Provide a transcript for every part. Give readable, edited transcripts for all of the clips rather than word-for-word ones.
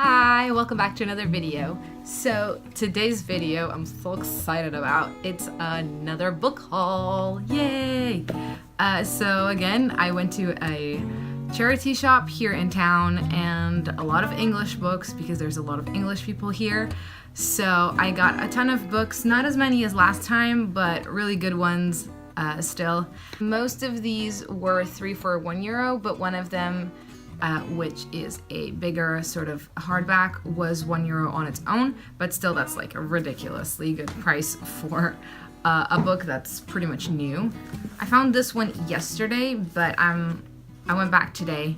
Hi, welcome back to another video. So today's video I'm so excited about. It's another book haul, yay! So again, I went to a charity shop here in town and a lot of English books because there's a lot of English people here. So I got a ton of books, not as many as last time, but really good ones still. Most of these were 3 for €1, but one of them which is a bigger sort of hardback, was €1 on its own, but still that's like a ridiculously good price for a book that's pretty much new. I found this one yesterday, but I went back today,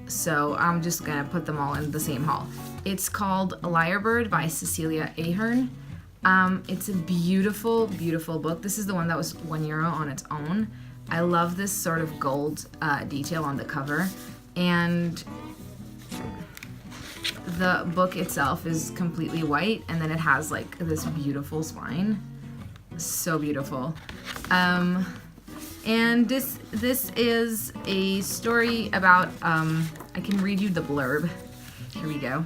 so I'm just gonna put them all in the same haul. It's called Lyrebird by Cecilia Ahern. It's a beautiful, beautiful book. This is the one that was €1 on its own. I love this sort of gold detail on the cover. And the book itself is completely white, and then it has like this beautiful spine. So beautiful. And this is a story about, I can read you the blurb. Here we go.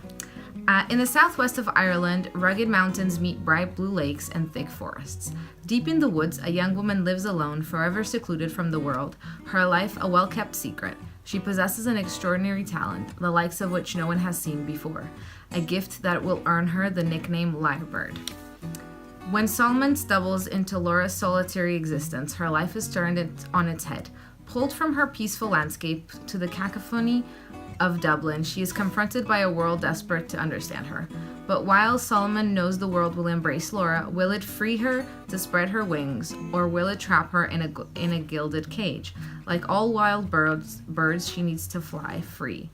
In the southwest of Ireland, rugged mountains meet bright blue lakes and thick forests. Deep in the woods, a young woman lives alone, forever secluded from the world, her life a well-kept secret. She possesses an extraordinary talent, the likes of which no one has seen before, a gift that will earn her the nickname Lyrebird. When Solomon stumbles into Laura's solitary existence, her life is turned on its head. Pulled from her peaceful landscape to the cacophony of Dublin, she is confronted by a world desperate to understand her. But while Solomon knows the world will embrace Laura, will it free her to spread her wings, or will it trap her in a gilded cage? Like all wild birds, she needs to fly free.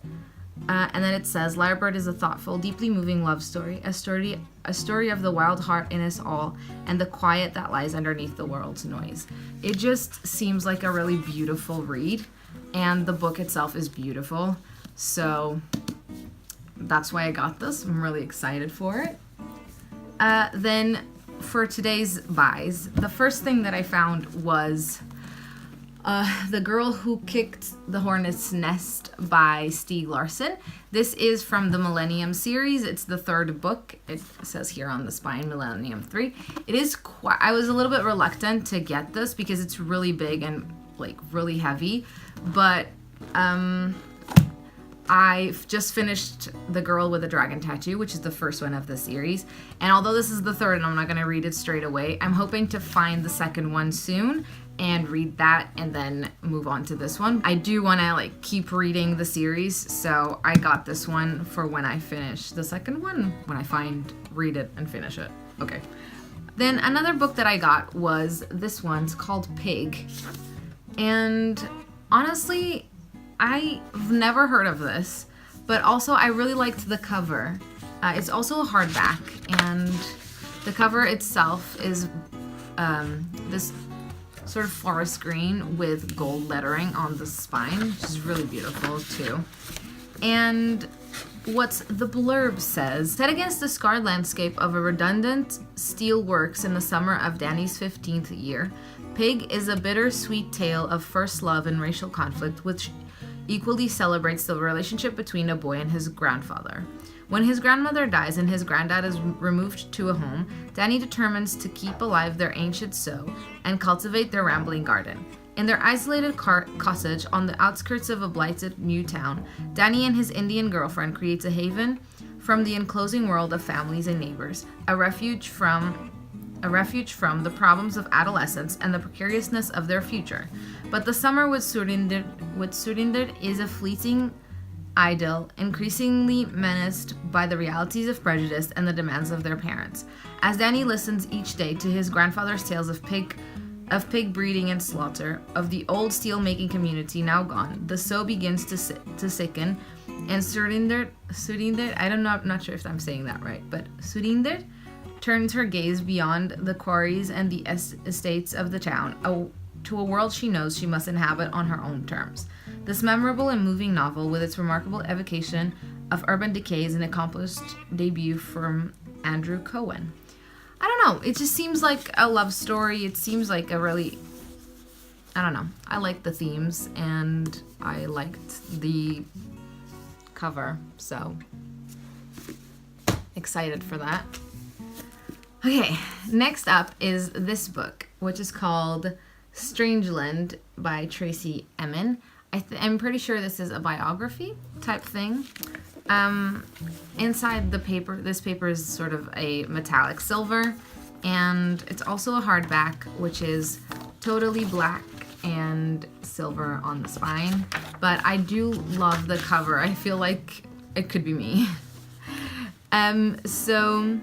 And then it says, Lyrebird is a thoughtful, deeply moving love story, a story of the wild heart in us all, and the quiet that lies underneath the world's noise. It just seems like a really beautiful read, and the book itself is beautiful. So that's why I got this. I'm really excited for it. Then for today's buys, the first thing that I found was The Girl Who Kicked the Hornet's Nest by Stieg Larsson. This is from the Millennium series. It's the 3rd book. It says here on the spine, Millennium 3. It is I was a little bit reluctant to get this because it's really big and like really heavy, but I've just finished The Girl with a Dragon Tattoo, which is the first one of the series. And although this is the 3rd and I'm not going to read it straight away, I'm hoping to find the 2nd one soon and read that and then move on to this one. I do want to like keep reading the series, so I got this one for when I finish the 2nd one, when I read it and finish it. Okay. Then another book that I got was this one's called Pig. And honestly, I've never heard of this, but also I really liked the cover. It's also a hardback, and the cover itself is this sort of forest green with gold lettering on the spine, which is really beautiful too. And what the blurb says, set against the scarred landscape of a redundant steel works in the summer of Danny's 15th year, Pig is a bittersweet tale of first love and racial conflict, which equally celebrates the relationship between a boy and his grandfather. When his grandmother dies and his granddad is removed to a home, Danny determines to keep alive their ancient soul and cultivate their rambling garden. In their isolated cottage on the outskirts of a blighted new town, Danny and his Indian girlfriend creates a haven from the enclosing world of families and neighbors, a refuge from the problems of adolescence and the precariousness of their future. But the summer with Surinder is a fleeting idyll, increasingly menaced by the realities of prejudice and the demands of their parents. As Danny listens each day to his grandfather's tales of pig breeding and slaughter, of the old steel-making community now gone, the soul begins to sicken, and Surinder, I'm not sure if I'm saying that right, but Surinder turns her gaze beyond the quarries and the estates of the town, to a world she knows she must inhabit on her own terms. This memorable and moving novel, with its remarkable evocation of urban decay, is an accomplished debut from Andrew Cohen. I don't know, it just seems like a love story. It seems like a really, I don't know, I like the themes and I liked the cover, so excited for that. Okay, next up is this book, which is called Strangeland by Tracey Emin. I'm pretty sure this is a biography type thing. Inside the paper, this paper is sort of a metallic silver, and it's also a hardback, which is totally black and silver on the spine. But I do love the cover. I feel like it could be me. So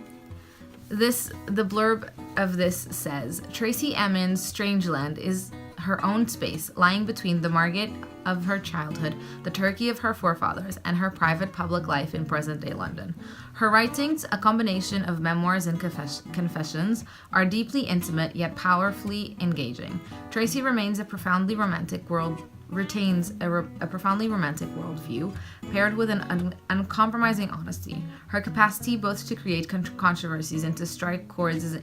the blurb of this says, Tracey Emin's Strangeland is her own space, lying between the Margate of her childhood, the Turkey of her forefathers, and her private public life in present-day London. Her writings, a combination of memoirs and confessions, are deeply intimate yet powerfully engaging. Tracey retains a profoundly romantic worldview, paired with an uncompromising honesty. Her capacity both to create controversies and to strike chords is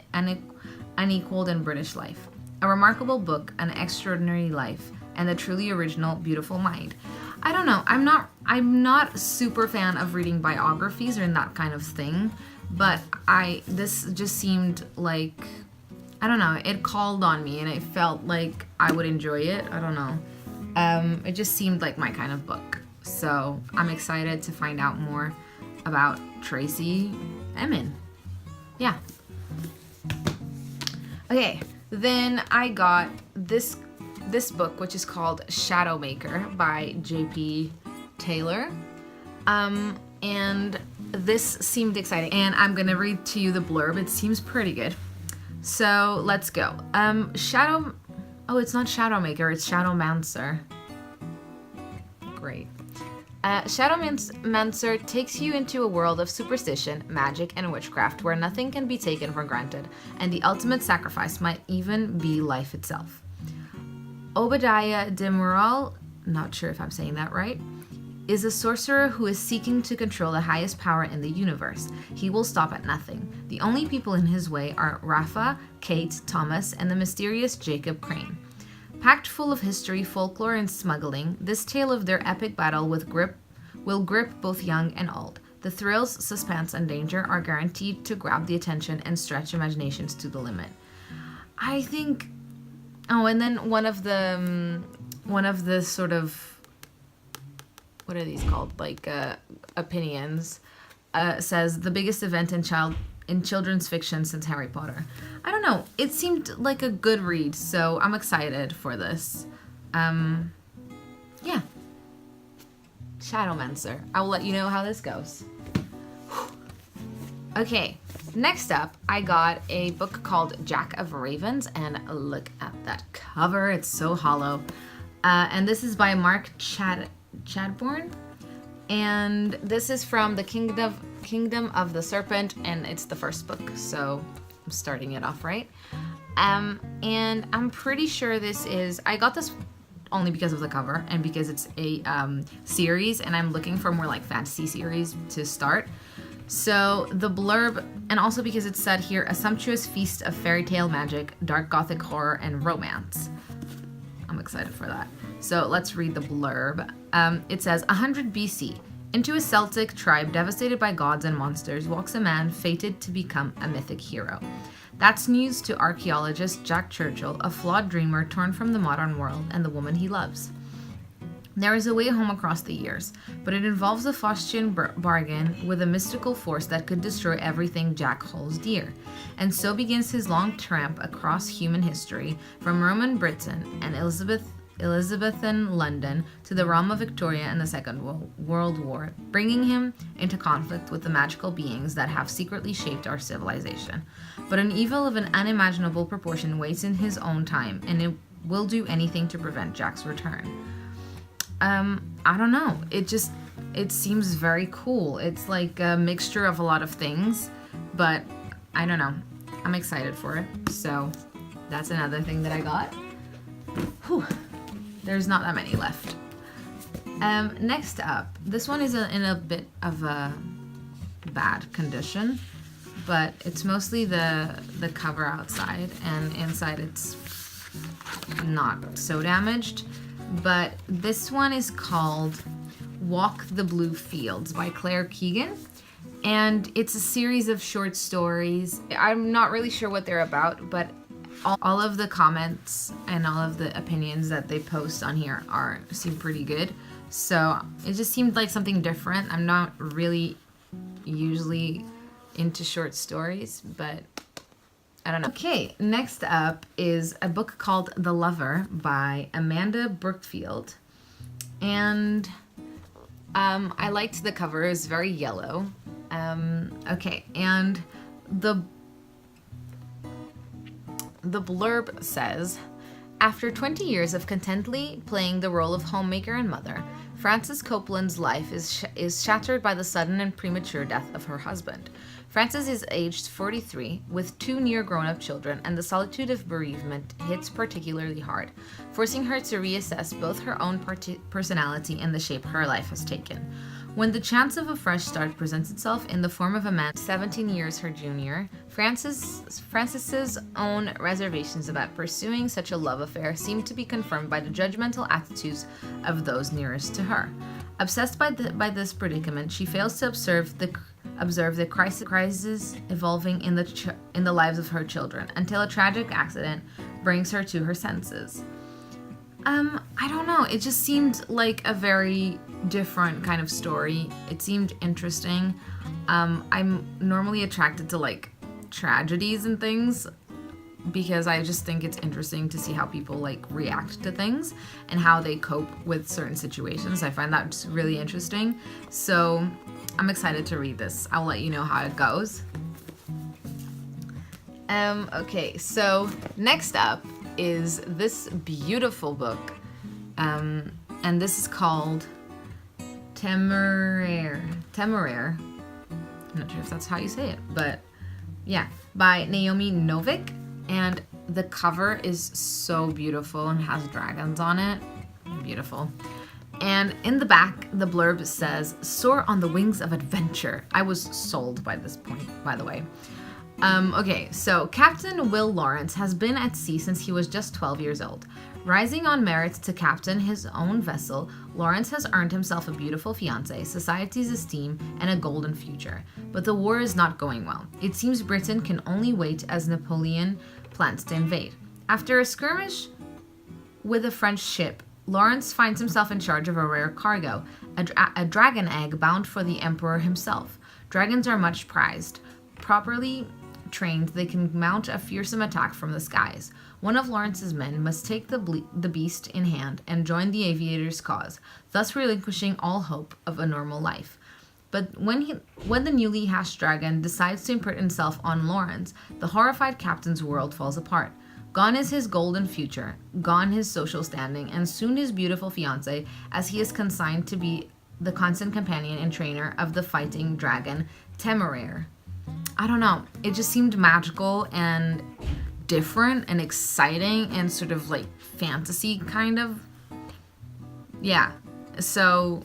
unequaled in British life. A remarkable book, an extraordinary life, and a truly original, beautiful mind. I don't know. I'm not super fan of reading biographies or that kind of thing, but this just seemed like, I don't know, it called on me and I felt like I would enjoy it. I don't know. It just seemed like my kind of book. So I'm excited to find out more about Tracey Emin. Yeah. Okay, then I got this book, which is called Shadowmaker by J.P. Taylor. And this seemed exciting. And I'm going to read to you the blurb. It seems pretty good. So let's go. Oh, it's not Shadowmaker, it's Shadowmancer. Great. Shadowmancer takes you into a world of superstition, magic, and witchcraft where nothing can be taken for granted, and the ultimate sacrifice might even be life itself. Obadiah de Mural, not sure if I'm saying that right, is a sorcerer who is seeking to control the highest power in the universe. He will stop at nothing. The only people in his way are Rafa, Kate, Thomas, and the mysterious Jacob Crane. Packed full of history, folklore, and smuggling, this tale of their epic battle will grip both young and old. The thrills, suspense, and danger are guaranteed to grab the attention and stretch imaginations to the limit. I think... Oh, and then one of the sort of... What are these called? Like, opinions, says the biggest event in children's fiction since Harry Potter. I don't know. It seemed like a good read, so I'm excited for this. Yeah. Shadowmancer. I will let you know how this goes. Okay, next up, I got a book called Jack of Ravens, and look at that cover. It's so hollow. And this is by Mark Chadbourne, and this is from the Kingdom of the Serpent, and it's the first book, so I'm starting it off right. And I'm pretty sure I got this only because of the cover and because it's a series, and I'm looking for more like fantasy series to start. So the blurb, and also because it said here, a sumptuous feast of fairy tale magic, dark gothic horror, and romance. I'm excited for that. So let's read the blurb. It says, 100 BC. Into a Celtic tribe devastated by gods and monsters walks a man fated to become a mythic hero. That's news to archaeologist Jack Churchill, a flawed dreamer torn from the modern world and the woman he loves. There is a way home across the years, but it involves a Faustian bargain with a mystical force that could destroy everything Jack holds dear. And so begins his long tramp across human history, from Roman Britain and Elizabethan London to the realm of Victoria and the Second World War, bringing him into conflict with the magical beings that have secretly shaped our civilization. But an evil of an unimaginable proportion waits in his own time, and it will do anything to prevent Jack's return. I don't know. It seems very cool. It's like a mixture of a lot of things, but I don't know. I'm excited for it. So that's another thing that I got. Whew. There's not that many left. Next up, this one is in a bit of a bad condition, but it's mostly the cover outside, and inside it's not so damaged. But this one is called Walk the Blue Fields by Claire Keegan, And it's a series of short stories. I'm not really sure what they're about, but all of the comments and all of the opinions that they post on here seem pretty good. So it just seemed like something different. I'm not really usually into short stories, but I don't know. Okay, next up is a book called The Lover by Amanda Brookfield. And I liked the cover. It was very yellow. Okay, and the blurb says, after 20 years of contentedly playing the role of homemaker and mother, Frances Copeland's life is shattered by the sudden and premature death of her husband. Frances is aged 43, with 2 near grown-up children, and the solitude of bereavement hits particularly hard, forcing her to reassess both her own personality and the shape her life has taken. When the chance of a fresh start presents itself in the form of a man 17 years her junior, Frances's own reservations about pursuing such a love affair seem to be confirmed by the judgmental attitudes of those nearest to her. Obsessed by this predicament, she fails to observe the crisis evolving in the lives of her children until a tragic accident brings her to her senses. I don't know. It just seemed like a very different kind of story. It seemed interesting. I'm normally attracted to like tragedies and things because I just think it's interesting to see how people like react to things and how they cope with certain situations. I find that just really interesting. So I'm excited to read this. I'll let you know how it goes. Okay, so next up is this beautiful book. And this is called Temeraire. I'm not sure if that's how you say it, but yeah, by Naomi Novik. And the cover is so beautiful and has dragons on it. Beautiful. And in the back, the blurb says, soar on the wings of adventure. I was sold by this point, by the way. Okay, so Captain Will Lawrence has been at sea since he was just 12 years old. Rising on merits to captain his own vessel, Lawrence has earned himself a beautiful fiancée, society's esteem, and a golden future. But the war is not going well. It seems Britain can only wait as Napoleon plans to invade. After a skirmish with a French ship, Lawrence finds himself in charge of a rare cargo, a dragon egg bound for the emperor himself. Dragons are much prized. Properly trained, they can mount a fearsome attack from the skies. One of Lawrence's men must take the beast in hand and join the aviator's cause, thus relinquishing all hope of a normal life. But when the newly hatched dragon decides to imprint himself on Lawrence, the horrified captain's world falls apart. Gone is his golden future, gone his social standing, and soon his beautiful fiancée, as he is consigned to be the constant companion and trainer of the fighting dragon, Temeraire. I don't know. It just seemed magical and different and exciting and sort of like fantasy kind of. Yeah. So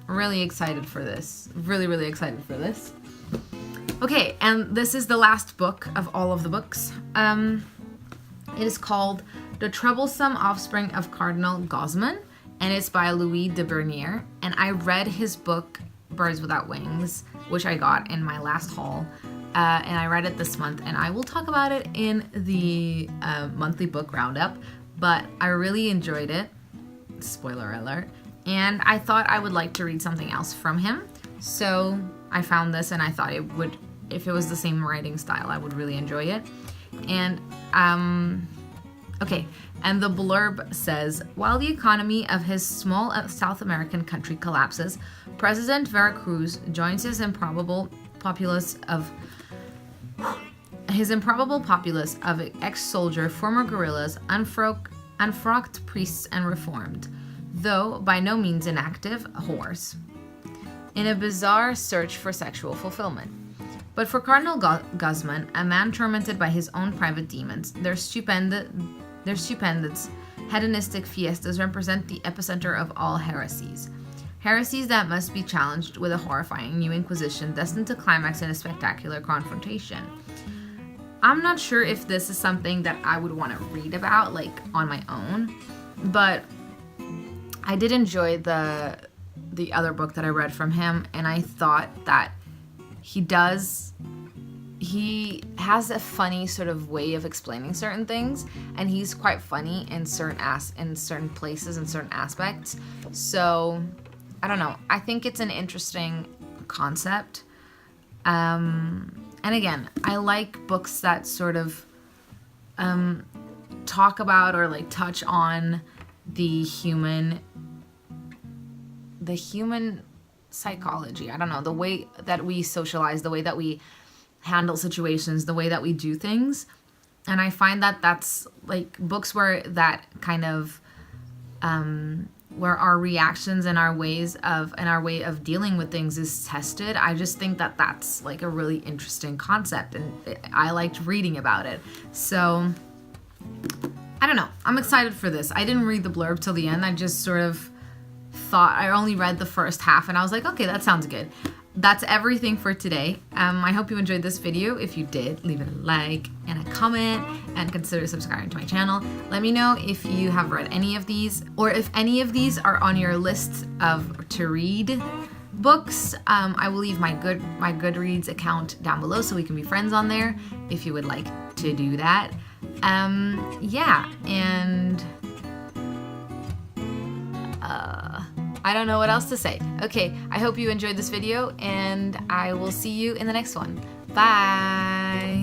really excited for this. Really, really excited for this. Okay, and this is the last book of all of the books. It is called The Troublesome Offspring of Cardinal Gosman, and it's by Louis de Bernier. And I read his book, Birds Without Wings, which I got in my last haul. And I read it this month, and I will talk about it in the monthly book roundup, but I really enjoyed it. Spoiler alert. And I thought I would like to read something else from him. So I found this, and I thought it would, if it was the same writing style, I would really enjoy it. And, okay. And the blurb says, while the economy of his small South American country collapses, President Veracruz joins his improbable populace of ex-soldier, former guerrillas, unfrocked priests, and reformed, though by no means inactive, whores, in a bizarre search for sexual fulfillment. But for Cardinal Guzman, a man tormented by his own private demons, their stupendous hedonistic fiestas represent the epicenter of all heresies. Heresies that must be challenged with a horrifying new inquisition destined to climax in a spectacular confrontation. I'm not sure if this is something that I would want to read about, like, on my own, but I did enjoy the other book that I read from him, and I thought that he has a funny sort of way of explaining certain things, and he's quite funny in certain places and certain aspects. So I don't know. I think it's an interesting concept. And again, I like books that sort of talk about or like touch on the human psychology. I don't know, the way that we socialize, the way that we handle situations, the way that we do things. And I find that that's like books where that kind of where our reactions and our way of dealing with things is tested. I just think that that's like a really interesting concept, and I liked reading about it. So I don't know, I'm excited for this. I didn't read the blurb till the end. I just sort of thought, I only read the first half and I was like, okay, that sounds good. That's everything for today. I hope you enjoyed this video. If you did, leave it a like and a comment, and consider subscribing to my channel. Let me know if you have read any of these, or if any of these are on your list of to read books. I will leave my Goodreads account down below so we can be friends on there if you would like to do that. Yeah, and I don't know what else to say. Okay, I hope you enjoyed this video, and I will see you in the next one. Bye!